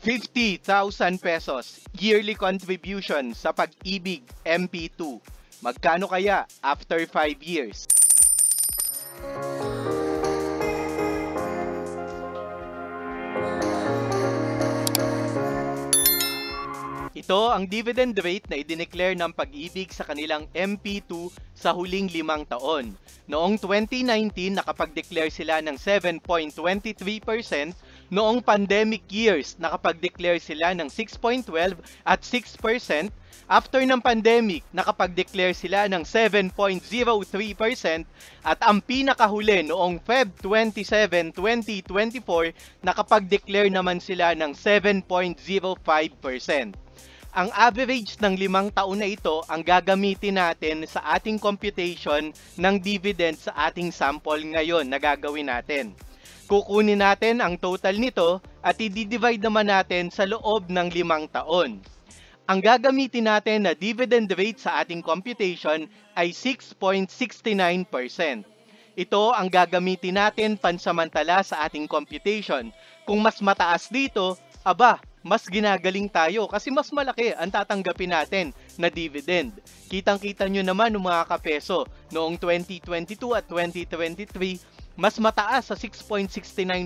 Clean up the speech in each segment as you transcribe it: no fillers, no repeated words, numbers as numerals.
50,000 pesos yearly contribution sa Pag-ibig MP2. Magkano kaya after 5 years? Ito ang dividend rate na idineclare ng Pag-ibig sa kanilang MP2 sa huling 5 taon. Noong 2019, nakapag-declare sila ng 7.23%. Noong pandemic years, nakapag-declare sila ng 6.12 at 6%. After ng pandemic, nakapag-declare sila ng 7.03% at ang pinakahuli noong Feb 27, 2024, nakapag-declare naman sila ng 7.05%. Ang average ng 5 taon na ito ang gagamitin natin sa ating computation ng dividend sa ating sample ngayon na gagawin natin. Kukunin natin ang total nito at i-divide naman natin sa loob ng 5 taon. Ang gagamitin natin na dividend rate sa ating computation ay 6.69%. Ito ang gagamitin natin pansamantala sa ating computation. Kung mas mataas dito, mas ginagaling tayo kasi mas malaki ang tatanggapin natin na dividend. Kitang-kita nyo naman mga kapeso, noong 2022 at 2023, mas mataas sa 6.69%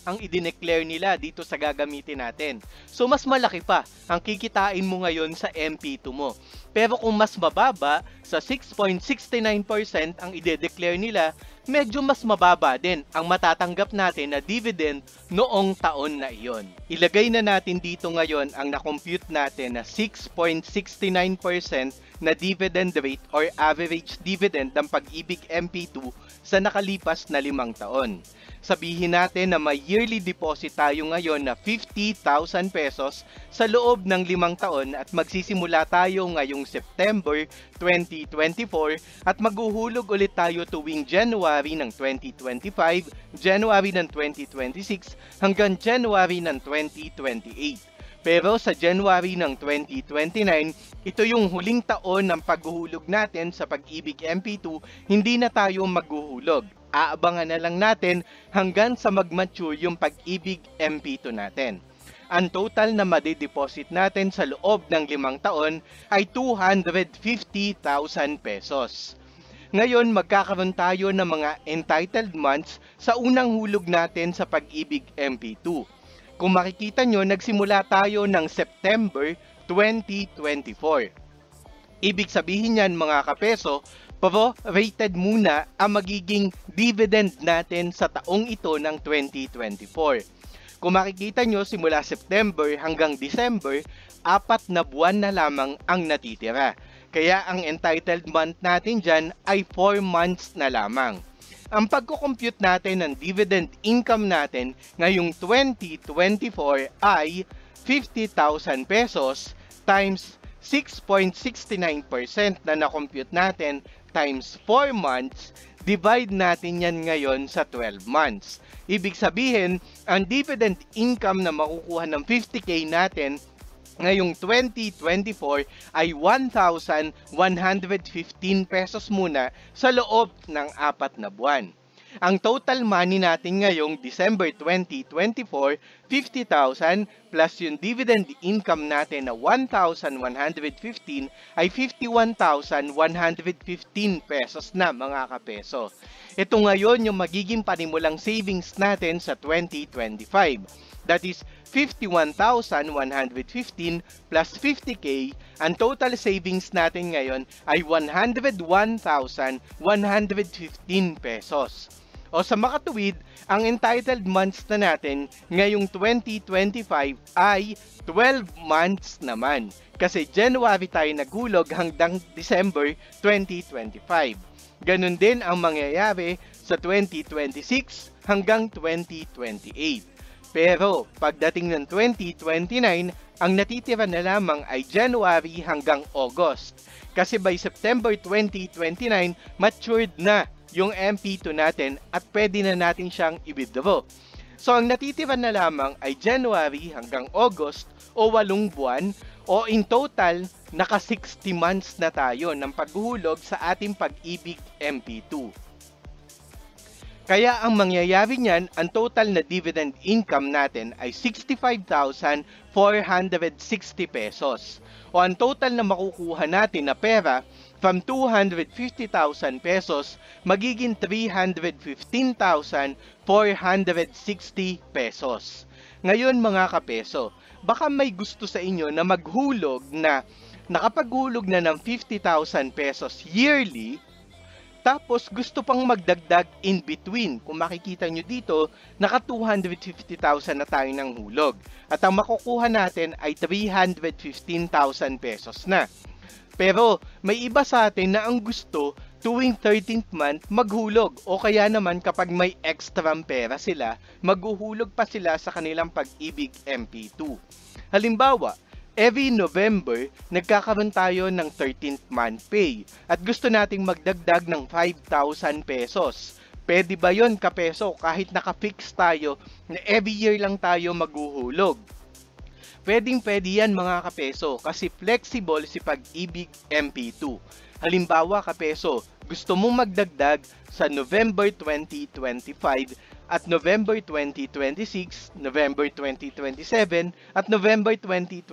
ang idineclare nila dito sa gagamitin natin. So mas malaki pa ang kikitain mo ngayon sa MP2 mo. Pero kung mas mababa, sa 6.69% ang ide-declare nila, medyo mas mababa din ang matatanggap natin na dividend noong taon na iyon. Ilagay na natin dito ngayon ang na-compute natin na 6.69% na dividend rate or average dividend ng Pag-ibig MP2 sa nakalipas na 5 taon. Sabihin natin na may yearly deposit tayo ngayon na 50,000 pesos sa loob ng 5 taon at magsisimula tayo ngayong September 2024 at maghuhulog ulit tayo tuwing January ng 2025, January ng 2026 hanggang January ng 2028. Pero sa January ng 2029, ito yung huling taon ng paghuhulog natin sa Pag-ibig MP2, hindi na tayo maghuhulog. Aabangan na lang natin hanggang sa mag-mature yung Pag-ibig MP2 natin. Ang total na madideposit natin sa loob ng 5 taon ay 250,000 pesos. Ngayon, magkakaroon tayo ng mga entitled months sa unang hulog natin sa Pag-ibig MP2. Kung makikita nyo, nagsimula tayo ng September 2024. Ibig sabihin yan mga kapeso, pro-rated muna ang magiging dividend natin sa taong ito ng 2024. Kung makikita nyo, simula September hanggang December, 4 na buwan na lamang ang natitira. Kaya ang entitled month natin dyan ay 4 months na lamang. Ang pagko-compute natin ng dividend income natin ngayong 2024 ay 50,000 pesos times 6.69% na na-compute natin times 4 months, divide natin yan ngayon sa 12 months. Ibig sabihin, ang dividend income na makukuha ng 50K natin ngayong 2024 ay 1,115 pesos muna sa loob ng 4 na buwan. Ang total money natin ngayong December 2024, 50,000 plus yung dividend income natin na 1,115 ay 51,115 pesos na mga kapeso. Ito ngayon yung magiging panimulang savings natin sa 2025. That is 51,115 plus 50K. Ang total savings natin ngayon ay 101,115 pesos. O sa makatuwid, ang entitled months na natin ngayong 2025 ay 12 months naman. Kasi January tayo naghulog hanggang December 2025. Ganun din ang mangyayari sa 2026 hanggang 2028. Pero pagdating ng 2029, ang natitira na lamang ay January hanggang August. Kasi by September 2029, matured na yung MP2 natin at pwede na natin siyang i-withdraw. So ang natitira na lamang ay January hanggang August o 8 buwan o in total, naka 60 months na tayo ng paghuhulog sa ating Pag-ibig MP2. Kaya ang mangyayari niyan, ang total na dividend income natin ay 65,460 pesos. O ang total na makukuha natin na pera from 250,000 pesos, magiging 315,460 pesos. Ngayon mga kapeso, baka may gusto sa inyo na maghulog na nakapaghulog na ng 50,000 pesos yearly, tapos gusto pang magdagdag in between. Kung makikita nyo dito, naka 250,000 na tayo ng hulog. At ang makukuha natin ay 315,000 pesos na. Pero may iba sa atin na ang gusto tuwing 13th month maghulog, o kaya naman kapag may extra pera sila, maghuhulog pa sila sa kanilang Pag-ibig MP2. Halimbawa, every November, nagkakaroon tayo ng 13th month pay at gusto nating magdagdag ng 5,000 pesos. Pwede ba yon kapeso kahit nakafix tayo na every year lang tayo maghuhulog? Pwedeng-pwede yan mga kapeso kasi flexible si Pag-ibig MP2. Halimbawa kapeso, gusto mong magdagdag sa November 2025 at November 2026, November 2027 at November 2028.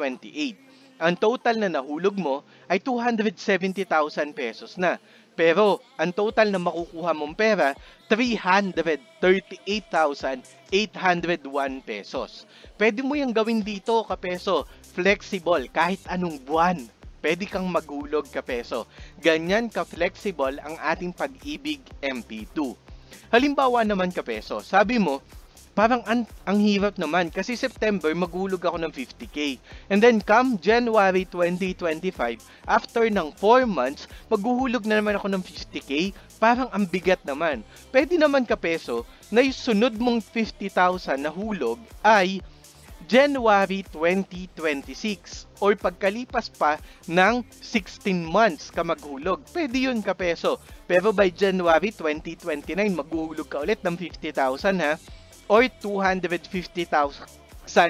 Ang total na nahulog mo ay 270,000 pesos na. Pero ang total na makukuha mong pera, 338,801 pesos. Pwede mo yung gawin dito kapeso, flexible kahit anong buwan. Pwede kang maghulog kapeso. Ganyan ka-flexible ang ating Pag-ibig MP2. Halimbawa naman kapeso, sabi mo, parang ang hirap naman kasi September maghulog ako ng 50k. And then come January 2025, after ng 4 months, maghuhulog na naman ako ng 50k. Parang ang bigat naman. Pwede naman kapeso na yung sunod mong 50,000 na hulog ay January 2026 or pagkalipas pa ng 16 months ka maghulog. Pwede yun kapeso. Pero by January 2029, maghuhulog ka ulit ng 50,000 ha, or 250,000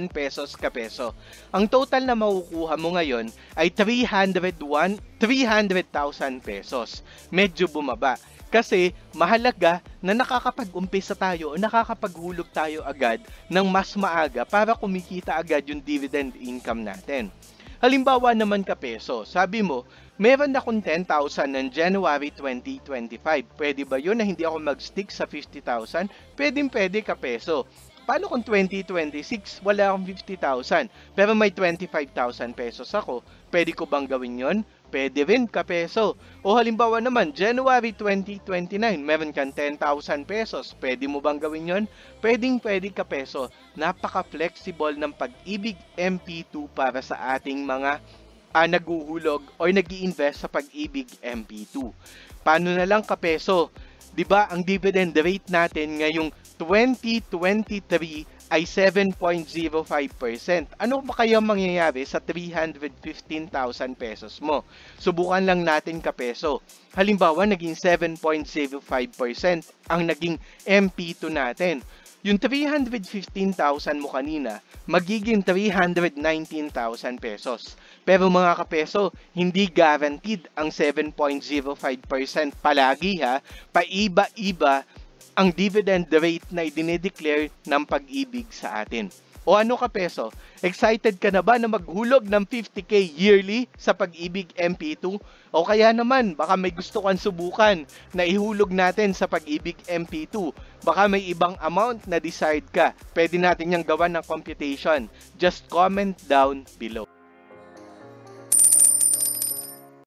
pesos kapeso. Ang total na makukuha mo ngayon ay 300,000 pesos. Medyo bumaba. Kasi mahalaga na nakakapag-umpisa tayo o nakakapaghulog tayo agad ng mas maaga para kumikita agad yung dividend income natin. Halimbawa naman kapeso, sabi mo, meron akong 10,000 ng January 2025. Pwede ba yun na hindi ako mag-stick sa 50,000? Pwede kapeso. Paano kung 2026 wala akong 50,000 pero may 25,000 pesos ako? Pwede ko bang gawin yon? Pwede rin kapeso. O halimbawa naman, January 2029, meron kang 10,000 pesos. Pwede mo bang gawin yon? Pwede kapeso. Napaka-flexible ng Pag-ibig MP2 para sa ating mga naghuhulog o nag-i-invest sa Pag-ibig MP2. Paano na lang kapeso? Diba ang dividend rate natin ngayong 2023 ay 7.05%. Ano pa kaya mangyayari sa 315,000 pesos mo? Subukan lang natin kapeso. Halimbawa, naging 7.05% ang naging MP2 natin. Yung 315,000 mo kanina, magiging 319,000 pesos. Pero mga kapeso, hindi guaranteed ang 7.05% palagi ha. Paiba-iba ang dividend rate na idinedeclare ng Pag-ibig sa atin. O ano kapeso, excited ka na ba na maghulog ng 50k yearly sa Pag-ibig MP2? O kaya naman, baka may gusto kang subukan na ihulog natin sa Pag-ibig MP2. Baka may ibang amount na desired ka. Pwede natin yung gawan ng computation. Just comment down below.